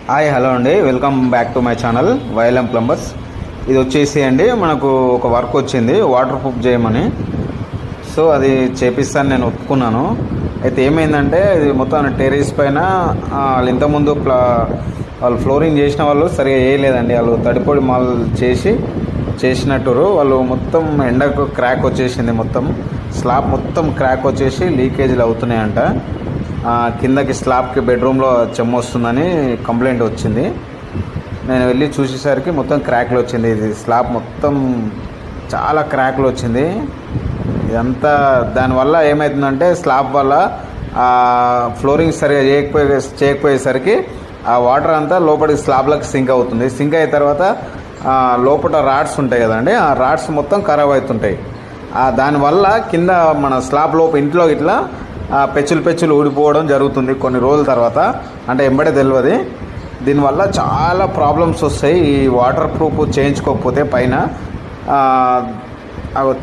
Hi hello అండి, welcome back to my channel YLM plumbers. ఇది వచ్చేసి అండి మనకు ఒక వర్క్ వచ్చింది వాటర్ ప్రూఫ్ చేయమని. సో అది చేపిస్తాను, నేను ఒప్పుకున్నాను. అయితే ఏమైందంటే ఇది మొత్తం టెర్రస్ పైన వాళ్ళు ఇంతకుముందు వాళ్ళు ఫ్లోరింగ్ చేసిన వాళ్ళు సరిగా వేయలేదండి. వాళ్ళు తడిపొడి మాల్ చేసినట్టు వాళ్ళు మొత్తం ఎండకు క్రాక్ వచ్చేసింది. మొత్తం స్లాబ్ మొత్తం క్రాక్ వచ్చేసి లీకేజీలు అవుతున్నాయంట. కిందకి స్లాబ్కి బెడ్రూమ్లో చెమ్మ వస్తుందని కంప్లైంట్ వచ్చింది. నేను వెళ్ళి చూసేసరికి మొత్తం క్రాక్లు వచ్చింది. ఇది స్లాబ్ మొత్తం చాలా క్రాక్లు వచ్చింది. ఇదంతా దానివల్ల ఏమవుతుందంటే స్లాబ్ వల్ల ఫ్లోరింగ్ సరిగా చేయకపోయేసరికి ఆ వాటర్ అంతా లోపలికి స్లాబ్లకు సింక్ అవుతుంది. సింక్ అయిన తర్వాత లోపల రాడ్స్ ఉంటాయి కదండి, ఆ రాడ్స్ మొత్తం ఖరాబ్ అవుతుంటాయి. దానివల్ల కింద మన స్లాబ్ ఇంట్లో ఇట్లా పెచ్చులు ఊడిపోవడం జరుగుతుంది కొన్ని రోజుల తర్వాత, అంటే ఎంబడే తెలియదు. దీనివల్ల చాలా ప్రాబ్లమ్స్ వస్తాయి ఈ వాటర్ ప్రూఫ్ చేయించుకోకపోతే. పైన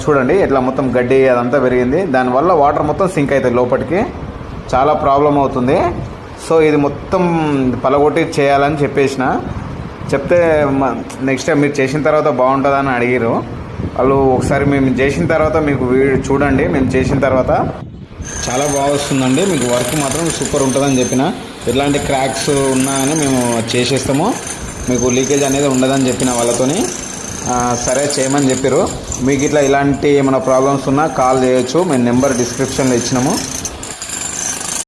చూడండి ఇట్లా మొత్తం గడ్డి అదంతా పెరిగింది. దానివల్ల వాటర్ మొత్తం సింక్ అవుతాయి లోపలికి, చాలా ప్రాబ్లం అవుతుంది. సో ఇది మొత్తం పలగొట్టి చేయాలని చెప్తే నెక్స్ట్ టైం మీరు చేసిన తర్వాత బాగుంటుందని అడిగారు వాళ్ళు. ఒకసారి మేము చేసిన తర్వాత మీకు చూడండి, మేము చేసిన తర్వాత చాలా బాగా వస్తుందండి. మీకు వర్క్ మాత్రం సూపర్ ఉంటుందని చెప్పిన. ఎట్లాంటి క్రాక్స్ ఉన్నాయని మేము చేసేస్తాము, మీకు లీకేజ్ అనేది ఉండదని చెప్పిన వాళ్ళతోని. సరే చేయమని చెప్పారు. మీకు ఇట్లాంటి ఏమైనా ప్రాబ్లమ్స్ ఉన్నా కాల్ చేయొచ్చు, మేము నెంబర్ డిస్క్రిప్షన్లో ఇచ్చినాము.